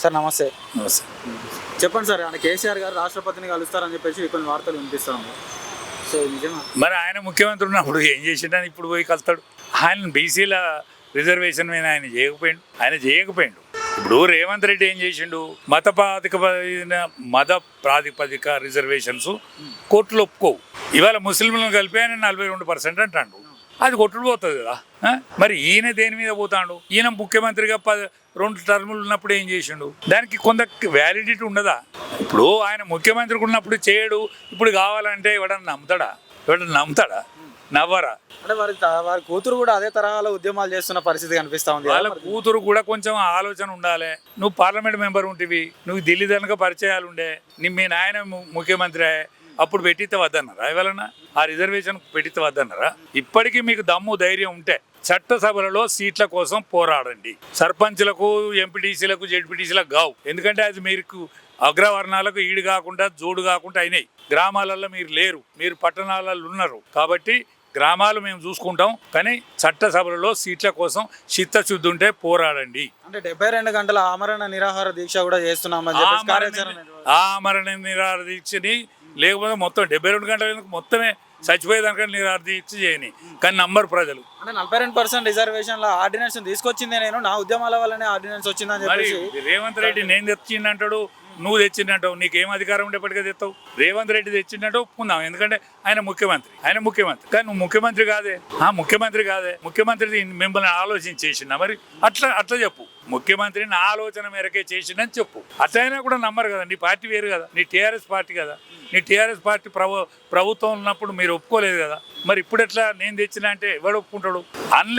Sir నమస్తే. నమస్తే. చెప్పండి సార్, ఆయన కేసీఆర్ గారు రాష్ట్రపతిని కలుస్తారని చెప్పేసి కొన్ని వార్తలు వినిపిస్తాము. సో నిజమా? మరి ఆయన ముఖ్యమంత్రి ఉన్నప్పుడు ఏం చేసిండని ఇప్పుడు పోయి కలుస్తాడు? ఆయన బీసీల రిజర్వేషన్ మీద ఆయన చేయకపోయిండు. ఇప్పుడు రేవంత్ రెడ్డి ఏం చేసిండు? మత ప్రాతిపదిక రిజర్వేషన్స్ కోర్టులు ఒప్పుకోవు. ఇవాళ ముస్లింలను కలిపి ఆయన 42% అంటాడు. అది కొట్టుడు పోతుంది కదా. మరి ఈయన దేని మీద పోతాడు? ఈయన ముఖ్యమంత్రిగా 2 టర్ములు ఉన్నప్పుడు ఏం చేసిండు? దానికి కొంత వ్యాలిడిటీ ఉండదా? ఇప్పుడు ఆయన ముఖ్యమంత్రి ఉన్నప్పుడు చేయడు, ఇప్పుడు కావాలంటే ఎవడన్నా నమ్ముతాడా? నవ్వరా? అంటే వారి కూతురు కూడా అదే తరహాలో ఉద్యమాలు చేస్తున్న పరిస్థితి కనిపిస్తా ఉంది. వాళ్ళ కూతురు కూడా కొంచెం ఆలోచన ఉండాలి. నువ్వు పార్లమెంట్ మెంబర్ ఉంటివి, నువ్వు ఢిల్లీ దానిక పరిచయాలు ఉండే, మీ నాయన ముఖ్యమంత్రి అప్పుడు పెట్టితే వద్దన్నారా? ఇవాళ ఆ రిజర్వేషన్ పెట్టితే వద్దన్నారా? ఇప్పటికీ మీకు దమ్ము ధైర్యం ఉంటే చట్టసభలలో సీట్ల కోసం పోరాడండి. సర్పంచ్లకు, ఎంపీటీసీలకు, జెడ్పీటీసీలకు కావు. ఎందుకంటే అది మీకు అగ్రవర్ణాలకు ఈడు కాకుండా జోడు కాకుండా అయినాయి. గ్రామాలలో మీరు లేరు, మీరు పట్టణాలలో ఉన్నారు. కాబట్టి గ్రామాలు మేము చూసుకుంటాం, కానీ చట్టసభలలో సీట్ల కోసం చిత్తశుద్ధి ఉంటే పోరాడండి. అంటే 72 గంటల ఆమరణ నిరాహార దీక్ష కూడా చేస్తున్నాం. ఆమరణ నిరాహార దీక్షని లేకపోతే మొత్తం 72 గంటల మొత్తమే చచ్చిపోయేదానికంటే నిరాహార దీక్ష చేయని, కానీ నంబర్ ప్రజలు అంటే 42% రిజర్వేషన్ ఆర్డినెన్స్ తీసుకొచ్చింది నేను, నా ఉద్యమాల వల్లనే ఆర్డినెన్స్ వచ్చిందని చెప్పేసి రేవంత్ రెడ్డి నేను తెచ్చిందంటాడు, నువ్వు తెచ్చిందంటావు. నీకేం అధికారం ఉండేప్పటికే తెస్తావు? రేవంత్ రెడ్డి తెచ్చిందంటే ఒప్పుకుందాం, ఎందుకంటే ఆయన ముఖ్యమంత్రి. కానీ నువ్వు ముఖ్యమంత్రి కాదే. ముఖ్యమంత్రి మిమ్మల్ని ఆలోచన చేసిందా? మరి అట్లా చెప్పు. ముఖ్యమంత్రి నా ఆలోచన మేరకే చేసిండని చెప్పు. అట్లయినా కూడా నమ్మరు కదా. నీ పార్టీ వేరు కదా, నీ టీఆర్ఎస్ పార్టీ కదా. నీ టీఆర్ఎస్ పార్టీ ప్రభుత్వం ఉన్నప్పుడు మీరు ఒప్పుకోలేదు కదా. మరి ఇప్పుడు ఎట్లా నేను తెచ్చినా అంటే ఎవడు ఒప్పుకుంటాడు?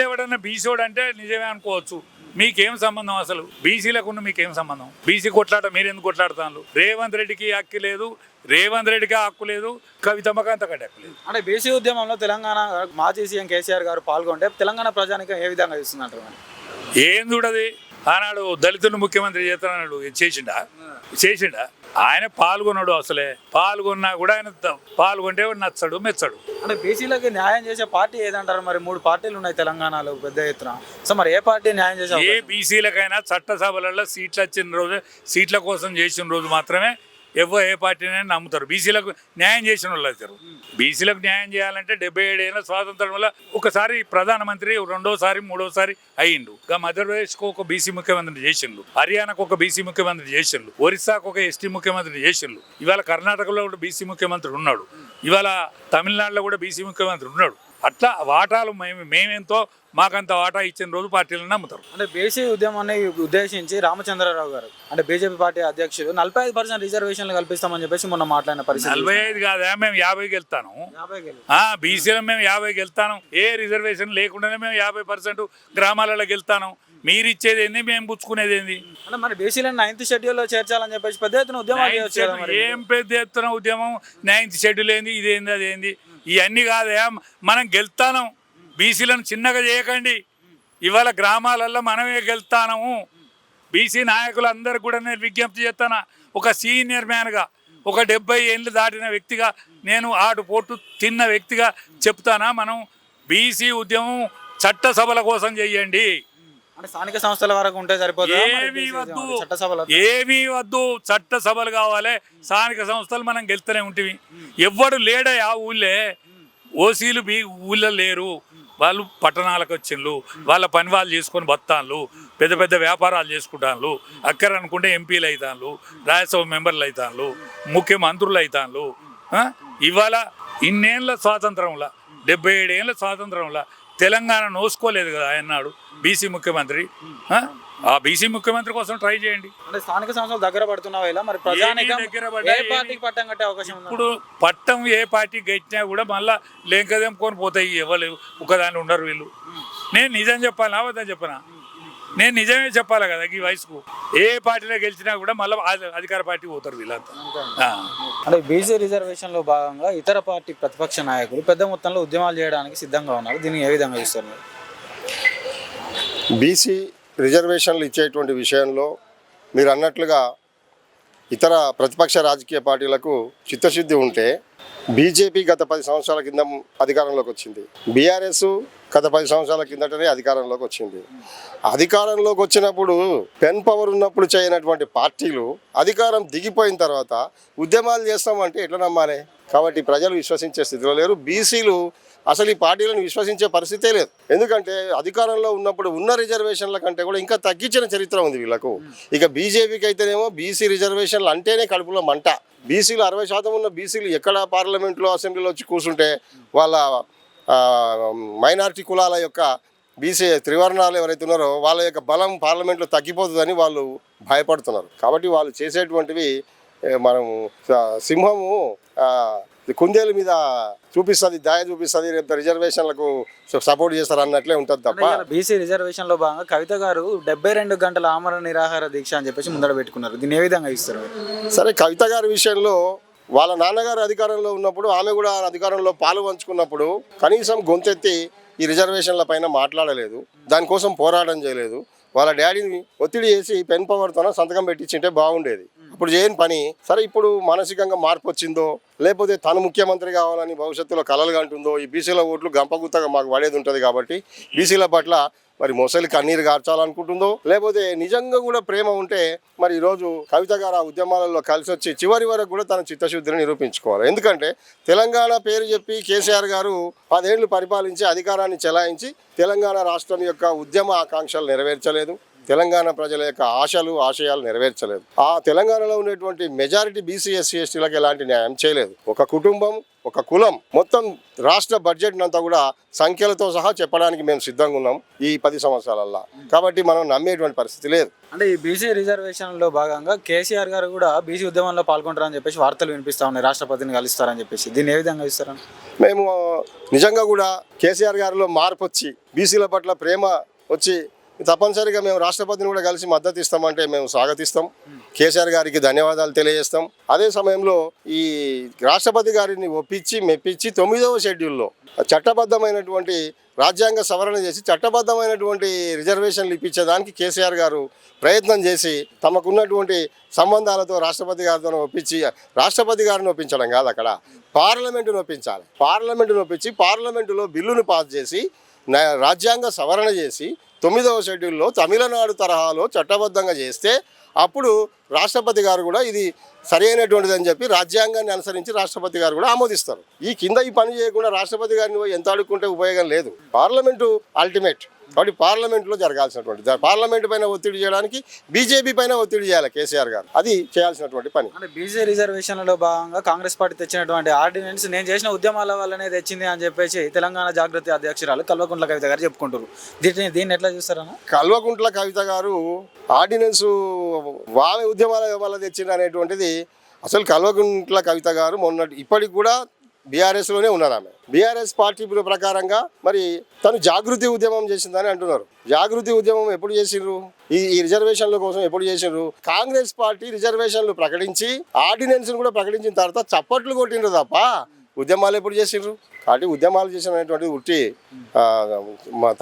ఎవడన్నా బీసీవాడు అంటే నిజమే అనుకోవచ్చు. మీకేం సంబంధం? అసలు బీసీలకు మీకేం సంబంధం? బీసీ కొట్లాట మీరెందుకు కొట్లాడుతాను? రేవంత్ రెడ్డికి హక్కు లేదు, హక్కు లేదు, కవితమ్మకి అంతకంటే హక్కు లేదు. అంటే బీసీ ఉద్యమంలో తెలంగాణ మాజీ సీఎం కేసీఆర్ గారు పాల్గొంటే తెలంగాణ ప్రజానికి ఏ విధంగా ఇస్తుందంటారు? ఏం చూడది? ఆనాడు దళితులను ముఖ్యమంత్రి చేస్తున్నాడు, చేసిండా? ఆయన పాల్గొన్నాడు. పాల్గొన్నా కూడా ఆయన పాల్గొంటే నచ్చడు, మెచ్చడు. అంటే బీసీలకి న్యాయం చేసే పార్టీ ఏదంటారు? మరి 3 పార్టీలు ఉన్నాయి తెలంగాణలో పెద్ద ఎత్తున. సో మరి ఏ పార్టీ న్యాయం చేసే? ఏ బీసీలకైనా చట్టసభలలో సీట్లు వచ్చిన రోజు, సీట్ల కోసం చేసిన రోజు మాత్రమే ఏ పార్టీనైనా నమ్ముతారు. బీసీలకు న్యాయం చేసిన వాళ్ళు అవుతారు. బీసీలకు న్యాయం చేయాలంటే 77 ఏళ్ళ స్వాతంత్రం వల్ల ఒకసారి ప్రధానమంత్రి, 2వ సారి 3వ సారి అయ్యిండు. మధ్యప్రదేశ్కు ఒక బీసీ ముఖ్యమంత్రి చేసిండు, హర్యానాకు ఒక బీసీ ముఖ్యమంత్రి చేసిండు, ఒరిస్సాకు ఒక ఎస్టీ ముఖ్యమంత్రి చేసిండు. ఇవాళ కర్ణాటకలో కూడా బీసీ ముఖ్యమంత్రి ఉన్నాడు. ఇవాళ తమిళనాడులో కూడా బీసీ ముఖ్యమంత్రి ఉన్నాడు. అట్లా వాటాలు మేమెంతో మాకంత వాటా ఇచ్చిన రోజు పార్టీలను నమ్ముతారు. అంటే బీసీ ఉద్యమాన్ని ఉద్దేశించి రామచంద్రరావు గారు, అంటే బీజేపీ పార్టీ అధ్యక్షుడు, 45% రిజర్వేషన్లు కల్పిస్తామని చెప్పేసి మొన్న మాట్లాడిన పరిస్థితి. 45 కాదా, మేము 50కి వెళ్తాను. బీసీలో మేము 50కి వెళ్తాను. ఏ రిజర్వేషన్ లేకుండానే మేము 50% గ్రామాలలోకి వెళ్తాను. మీరు ఇచ్చేది ఏంది, మేము పుచ్చుకునేది ఏంది? అంటే మరి బీసీలను 9th షెడ్యూల్లో చేర్చాలని చెప్పేసి పెద్ద ఎత్తున ఉద్యమం. ఏం పెద్ద ఎత్తున ఉద్యమం? 9th షెడ్యూల్ ఏంది, ఇదేంది, అదేంది? ఇవన్నీ కాదా, మనం గెలుతాను. బీసీలను చిన్నగా చేయకండి. ఇవాళ గ్రామాలలో మనమే గెలుతాము. బీసీ నాయకులందరూ కూడా నేను విజ్ఞప్తి చేస్తాను. ఒక సీనియర్ మ్యాన్గా, ఒక 70 ఏళ్ళు దాటిన వ్యక్తిగా, నేను ఆటు పోటు తిన్న వ్యక్తిగా చెప్తానా, మనం బీసీ ఉద్యమం చట్టసభల కోసం చెయ్యండి. అంటే స్థానిక సంస్థల వరకు ఉంటే సరిపోతుంది. ఏమీ వద్దు, చట్టసభలు కావాలి. స్థానిక సంస్థలు మనం గెలుతూనే ఉంటుంది. ఎవ్వడు లేడా ఆ ఊళ్ళే? ఓసీలు ఊళ్ళో లేరు. వాళ్ళు పట్టణాలకు వచ్చిండ్రు, వాళ్ళ పని వాళ్ళు చేసుకొని బతాన్లు, పెద్ద పెద్ద వ్యాపారాలు చేసుకుంటాను. అక్కడ అనుకుంటే ఎంపీలు అవుతాను, రాజ్యసభ మెంబర్లు అవుతాను, ముఖ్యమంత్రులు అవుతాను. ఇవాళ ఇన్నేళ్ళ స్వాతంత్రంలో, 77 ఏళ్ళ స్వాతంత్రంలో తెలంగాణ నోసుకోలేదు కదా ఆయన్నాడు బీసీ ముఖ్యమంత్రి. ఆ బీసీ ముఖ్యమంత్రి కోసం ట్రై చేయండి. అంటే స్థానిక సంస్థలు దగ్గర పడుతున్నావా ఇలా? మరి పార్టీకి పట్టం కట్టే అవకాశం ఉంది? ఇప్పుడు పట్టం ఏ పార్టీ గట్టినా కూడా మళ్ళీ లేకదేంకొని పోతాయి. ఎవరు ఒకదాన్ని ఉండరు వీళ్ళు. నేను నిజం చెప్పాలి, అబద్ధం చెప్పనా? నేను నిజమే చెప్పాలి కదా. ఈ వయసుకు ఏ పార్టీలో గెలిచినా కూడా మళ్ళీ అధికార పార్టీ పోతారు వీళ్ళంతా. అంటే బీసీ రిజర్వేషన్లో భాగంగా ఇతర పార్టీ ప్రతిపక్ష నాయకులు పెద్ద మొత్తంలో ఉద్యమాలు చేయడానికి సిద్ధంగా ఉన్నారు. దీన్ని ఏ విధంగా చూస్తారు? బీసీ రిజర్వేషన్లు ఇచ్చేటువంటి విషయంలో మీరు అన్నట్లుగా ఇతర ప్రతిపక్ష రాజకీయ పార్టీలకు చిత్తశుద్ధి ఉంటే బీజేపీ గత 10 సంవత్సరాల కింద అధికారంలోకి వచ్చింది. బీఆర్ఎస్ గత 10 సంవత్సరాల కిందటనే అధికారంలోకి వచ్చింది. అధికారంలోకి వచ్చినప్పుడు పెన్ పవర్ ఉన్నప్పుడు చేయనటువంటి పార్టీలు అధికారం దిగిపోయిన తర్వాత ఉద్యమాలు చేస్తామంటే ఎట్లా నమ్మాలి? కాబట్టి ప్రజలు విశ్వసించే స్థితిలో లేరు. బీసీలు అసలు ఈ పార్టీలను విశ్వసించే పరిస్థితే లేదు. ఎందుకంటే అధికారంలో ఉన్నప్పుడు ఉన్న రిజర్వేషన్ల కంటే కూడా ఇంకా తగ్గించిన చరిత్ర ఉంది వీళ్ళకు. ఇక బీజేపీకి అయితేనేమో బీసీ రిజర్వేషన్లు అంటేనే కడుపులో మంట. బీసీలు 60% ఉన్న బీసీలు ఎక్కడ పార్లమెంట్లో అసెంబ్లీలో వచ్చి కూర్చుంటే వాళ్ళ మైనారిటీ కులాల యొక్క బీసీ త్రివర్ణాలు ఎవరైతే ఉన్నారో వాళ్ళ యొక్క బలం పార్లమెంట్లో తగ్గిపోతుందని వాళ్ళు భయపడుతున్నారు. కాబట్టి వాళ్ళు చేసేటువంటివి మనం సింహము కుందేలు మీద చూపిస్తుంది, దయ చూపిస్తుంది, రేపు రిజర్వేషన్లకు సపోర్ట్ చేస్తారు అన్నట్లే ఉంటుంది తప్ప. బీసీ రిజర్వేషన్ లో భాగంగా కవిత గారు 72 గంటల ఆమరణ నిరాహార దీక్ష అని చెప్పేసి ముందర పెట్టుకున్నారు. దీన్ని ఏ విధంగా ఇస్తారు? సరే, కవిత గారి విషయంలో వాళ్ళ నాన్నగారు అధికారంలో ఉన్నప్పుడు ఆమె కూడా అధికారంలో పాలు పంచుకున్నప్పుడు కనీసం గొంతెత్తి ఈ రిజర్వేషన్ల పైన మాట్లాడలేదు, దానికోసం పోరాటం చేయలేదు. వాళ్ళ డాడీని ఒత్తిడి చేసి పెన్ పవర్తో సంతకం పెట్టించింటే బాగుండేది. ఇప్పుడు చేయని పని. సరే, ఇప్పుడు మానసికంగా మార్పు వచ్చిందో లేకపోతే తను ముఖ్యమంత్రి కావాలని భవిష్యత్తులో కలలు కంటుందో, ఈ బీసీల ఓట్లు గంపగుత్తగా మాకు పడేది ఉంటుంది కాబట్టి బీసీల పట్ల మరి మొసలి కన్నీరు గార్చాలనుకుంటుందో, లేకపోతే నిజంగా కూడా ప్రేమ ఉంటే మరి ఈరోజు కవిత గారు ఆ ఉద్యమాలలో కలిసి వచ్చి చివరి వరకు కూడా తన చిత్తశుద్ధిని నిరూపించుకోవాలి. ఎందుకంటే తెలంగాణ పేరు చెప్పి కేసీఆర్ గారు 10 ఏళ్లు పరిపాలించి అధికారాన్ని చెలాయించి తెలంగాణ రాష్ట్రం యొక్క ఉద్యమ ఆకాంక్షలు నెరవేర్చలేదు, తెలంగాణ ప్రజల యొక్క ఆశలు ఆశయాలు నెరవేర్చలేదు. ఆ తెలంగాణలో ఉన్నటువంటి మెజారిటీ బీసీ ఎస్సీ ఎస్టీలకు ఎలాంటి న్యాయం చేయలేదు. ఒక కుటుంబం, ఒక కులం, మొత్తం రాష్ట్ర బడ్జెట్ అంతా కూడా సంఖ్యలతో సహా చెప్పడానికి మేము సిద్ధంగా ఉన్నాం ఈ 10 సంవత్సరాలల్లో. కాబట్టి మనం నమ్మేటువంటి పరిస్థితి లేదు. అంటే ఈ బీసీ రిజర్వేషన్ లో భాగంగా కేసీఆర్ గారు కూడా బీసీ ఉద్యమంలో పాల్గొంటారని చెప్పేసి వార్తలు వినిపిస్తా ఉన్నాయి, రాష్ట్రపతిని కలుస్తారని చెప్పేసి. దీన్ని ఏ విధంగా ఇస్తారని? మేము నిజంగా కూడా కేసీఆర్ గారిలో మార్పు వచ్చి బీసీల పట్ల ప్రేమ వచ్చి తప్పనిసరిగా మేము రాష్ట్రపతిని కూడా కలిసి మద్దతు ఇస్తామంటే మేము స్వాగతిస్తాం. కేసీఆర్ గారికి ధన్యవాదాలు తెలియజేస్తాం. అదే సమయంలో ఈ రాష్ట్రపతి గారిని ఒప్పించి మెప్పించి 9వ షెడ్యూల్లో చట్టబద్ధమైనటువంటి రాజ్యాంగ సవరణ చేసి చట్టబద్ధమైనటువంటి రిజర్వేషన్లు ఇప్పించేదానికి కేసీఆర్ గారు ప్రయత్నం చేసి తమకున్నటువంటి సంబంధాలతో రాష్ట్రపతి గారితో ఒప్పించి, రాష్ట్రపతి గారిని ఒప్పించడం కాదు, అక్కడ పార్లమెంటును ఒప్పించాలి. పార్లమెంటును ఒప్పించి పార్లమెంటులో బిల్లును పాస్ చేసి రాజ్యాంగ సవరణ చేసి 9వ షెడ్యూల్లో తమిళనాడు తరహాలో చట్టబద్ధంగా చేస్తే అప్పుడు రాష్ట్రపతి గారు కూడా ఇది సరి అయినటువంటిది అని చెప్పి రాజ్యాంగాన్ని అనుసరించి రాష్ట్రపతి గారు కూడా ఆమోదిస్తారు. ఈ పని చేయకుండా రాష్ట్రపతి గారిని ఎంత అడుక్కుంటే ఉపయోగం లేదు. Parliament ultimate. కాబట్టి పార్లమెంట్లో జరగాల్సినటువంటి, పార్లమెంట్ పైన ఒత్తిడి చేయడానికి బీజేపీ పైన ఒత్తిడి చేయాలి కేసీఆర్ గారు. అది చేయాల్సినటువంటి పని. అంటే బీసీ రిజర్వేషన్లలో భాగంగా కాంగ్రెస్ పార్టీ తెచ్చినటువంటి ఆర్డినెన్స్ నేను చేసిన ఉద్యమాల వల్లనే తెచ్చింది అని చెప్పేసి తెలంగాణ జాగృతి అధ్యక్షురాలు కల్వకుంట్ల కవిత గారు చెప్పుకుంటారు. దీన్ని ఎట్లా చూస్తారన్న? కల్వకుంట్ల కవిత గారు ఆర్డినెన్స్ ఆమె ఉద్యమాల వల్ల తెచ్చింది అనేటువంటిది అసలు కల్వకుంట్ల కవిత గారు ఇప్పటికి కూడా బీఆర్ఎస్లోనే ఉన్నారు. ఆమె బీఆర్ఎస్ పార్టీ ప్రకారంగా మరి తను జాగృతి ఉద్యమం చేసిందని అంటున్నారు. జాగృతి ఉద్యమం ఎప్పుడు చేసిండ్రు? ఈ రిజర్వేషన్ల కోసం ఎప్పుడు చేసిండ్రు? కాంగ్రెస్ పార్టీ రిజర్వేషన్లు ప్రకటించి ఆర్డినెన్స్ కూడా ప్రకటించిన తర్వాత చప్పట్లు కొట్టిండ్రు తప్ప ఉద్యమాలు ఎప్పుడు చేసిండ్రు? కాబట్టి ఉద్యమాలు చేసినటువంటిది ఉట్టి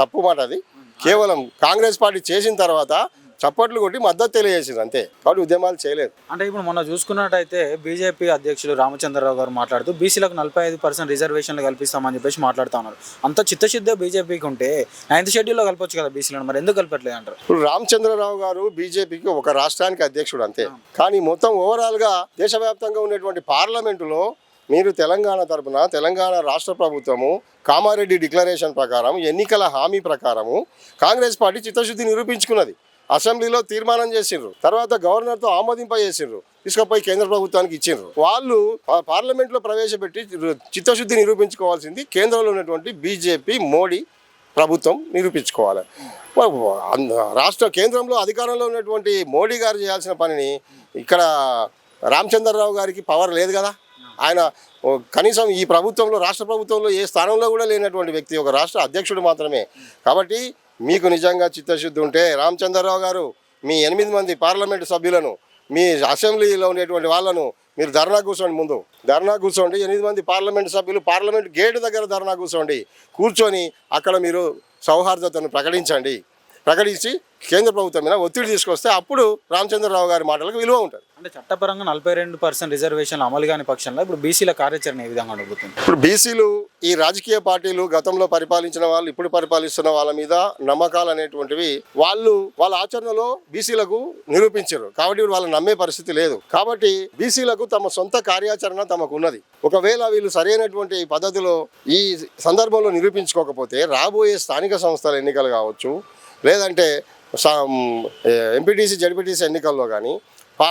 తప్పు మాట. అది కేవలం కాంగ్రెస్ పార్టీ చేసిన తర్వాత చప్పట్లు కొట్టి మద్దతు తెలియజేసింది అంతే. కాబట్టి ఉద్యమాలు చేయలేదు. అంటే ఇప్పుడు మొన్న చూసుకున్నట్టయితే బీజేపీ అధ్యక్షులు రామచంద్రరావు గారు మాట్లాడుతూ బీసీలకు 45% రిజర్వేషన్లు కల్పిస్తామని చెప్పేసి మాట్లాడుతూ ఉన్నారు. అంత చిత్తశుద్ధి బీజేపీకి ఉంటే 9th షెడ్యూల్లో కలపొచ్చు కదా బీసీలను, మరి ఎందుకు కలపట్లేదు అంటారు? ఇప్పుడు రామచంద్రరావు గారు బీజేపీకి ఒక రాష్ట్రానికి అధ్యక్షుడు అంతే. కానీ మొత్తం ఓవరాల్గా దేశవ్యాప్తంగా ఉన్నటువంటి పార్లమెంటులో మీరు తెలంగాణ తరపున తెలంగాణ రాష్ట్ర ప్రభుత్వము కామారెడ్డి డిక్లరేషన్ ప్రకారం ఎన్నికల హామీ ప్రకారము కాంగ్రెస్ పార్టీ చిత్తశుద్ధి నిరూపించుకున్నది. అసెంబ్లీలో తీర్మానం చేసిండ్రు, తర్వాత గవర్నర్తో ఆమోదింపజేసిండ్రు, తీసుకుపోయి కేంద్ర ప్రభుత్వానికి ఇచ్చిండ్రు. వాళ్ళు పార్లమెంట్లో ప్రవేశపెట్టి చిత్తశుద్ధి నిరూపించుకోవాల్సింది కేంద్రంలో ఉన్నటువంటి బీజేపీ మోడీ ప్రభుత్వం నిరూపించుకోవాలి. కేంద్రంలో అధికారంలో ఉన్నటువంటి మోడీ గారు చేయాల్సిన పనిని ఇక్కడ రామచంద్రరావు గారికి పవర్ లేదు కదా. ఆయన కనీసం ఈ ప్రభుత్వంలో, రాష్ట్ర ప్రభుత్వంలో ఏ స్థానంలో కూడా లేనటువంటి వ్యక్తి, ఒక రాష్ట్ర అధ్యక్షుడు మాత్రమే. కాబట్టి మీకు నిజంగా చిత్తశుద్ధి ఉంటే రామచంద్రరావు గారు మీ 8 మంది పార్లమెంటు సభ్యులను, మీ అసెంబ్లీలో ఉండేటువంటి వాళ్ళను మీరు ధర్నా కూర్చోండి, ముందు ధర్నా కూర్చోండి. 8 మంది పార్లమెంటు సభ్యులు పార్లమెంట్ గేటు దగ్గర ధర్నా కూర్చోండి. కూర్చొని అక్కడ మీరు సౌహార్దతను ప్రకటించండి. ప్రకటించి కేంద్ర ప్రభుత్వం మీద ఒత్తిడి తీసుకొస్తే అప్పుడు రామచంద్రరావు గారి మాటలకు విలువ ఉంటుంది. అంటే చట్టపరంగా 42% రిజర్వేషన్లు అమలు కాని పక్షంలో ఇప్పుడు బీసీల కార్యాచరణ ఏ విధంగా ఉండబోతుంది? ఇప్పుడు బీసీలు ఈ రాజకీయ పార్టీలు గతంలో పరిపాలించిన వాళ్ళు ఇప్పుడు పరిపాలిస్తున్న వాళ్ళ మీద నమ్మకాలు అనేటువంటివి వాళ్ళ ఆచరణలో బీసీలకు నిరూపించారు. కాబట్టి ఇప్పుడు వాళ్ళు నమ్మే పరిస్థితి లేదు. కాబట్టి బీసీలకు తమ సొంత కార్యాచరణ తమకు ఉన్నది. ఒకవేళ వీళ్ళు సరైనటువంటి పద్ధతిలో ఈ సందర్భంలో నిరూపించుకోకపోతే రాబోయే స్థానిక సంస్థల ఎన్నికలు కావచ్చు, లేదంటే ఎంపీటీసీ జడ్పీటీసీ ఎన్నికల్లో కానీ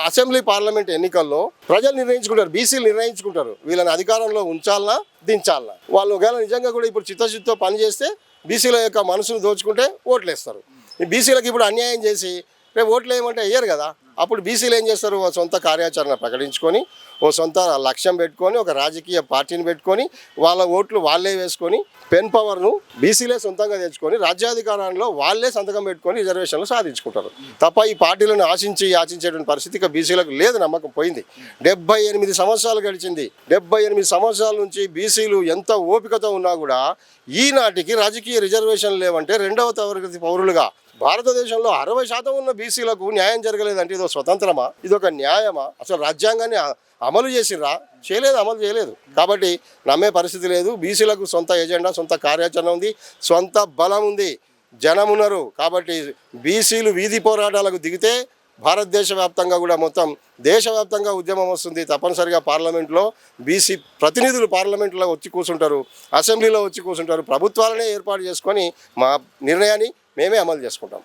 అసెంబ్లీ పార్లమెంట్ ఎన్నికల్లో ప్రజలు నిర్ణయించుకుంటారు, బీసీలు నిర్ణయించుకుంటారు వీళ్ళని అధికారంలో ఉంచాలనా దించాలనా. వాళ్ళు ఒకవేళ నిజంగా కూడా ఇప్పుడు చిత్తశుద్ధితో పనిచేస్తే బీసీల యొక్క మనసును దోచుకుంటే ఓట్లు వేస్తారు. ఈ బీసీలకు ఇప్పుడు అన్యాయం చేసి రేపు ఓట్లు వేయమంటే వేయరు కదా. అప్పుడు బీసీలు ఏం చేస్తారు, ఓ సొంత కార్యాచరణ ప్రకటించుకొని, ఓ సొంత లక్ష్యం పెట్టుకొని, ఒక రాజకీయ పార్టీని పెట్టుకొని, వాళ్ళ ఓట్లు వాళ్ళే వేసుకొని, పెన్ పవర్ను బీసీలే సొంతంగా తెచ్చుకొని, రాజ్యాధికారంలో వాళ్ళే సంతకం పెట్టుకొని రిజర్వేషన్లు సాధించుకుంటారు తప్ప ఈ పార్టీలను ఆశించేటువంటి పరిస్థితి ఇక బీసీలకు లేదు. నమ్మకం పోయింది. 78 సంవత్సరాలు గడిచింది. 78 సంవత్సరాల నుంచి బీసీలు ఎంత ఓపికతో ఉన్నా కూడా ఈనాటికి రాజకీయ రిజర్వేషన్లు లేవంటే రెండవ తరగతి పౌరులుగా భారతదేశంలో 60% ఉన్న బీసీలకు న్యాయం జరగలేదంటే ఇదో స్వతంత్రమా, ఇదొక న్యాయమా? అసలు రాజ్యాంగాన్ని అమలు చేసిర్రా? చేయలేదు, అమలు చేయలేదు. కాబట్టి నమ్మే పరిస్థితి లేదు. బీసీలకు సొంత ఎజెండా, సొంత కార్యాచరణ ఉంది, సొంత బలం ఉంది, జనం ఉన్నారు. కాబట్టి బీసీలు వీధి పోరాటాలకు దిగితే భారతదేశ వ్యాప్తంగా కూడా మొత్తం దేశవ్యాప్తంగా ఉద్యమం వస్తుంది. తప్పనిసరిగా పార్లమెంట్లో బీసీ ప్రతినిధులు పార్లమెంట్లో వచ్చి కూర్చుంటారు, అసెంబ్లీలో వచ్చి కూర్చుంటారు. ప్రభుత్వాలనే ఏర్పాటు చేసుకొని మా నిర్ణయాన్ని మేమే అమలు చేసుకుంటాం.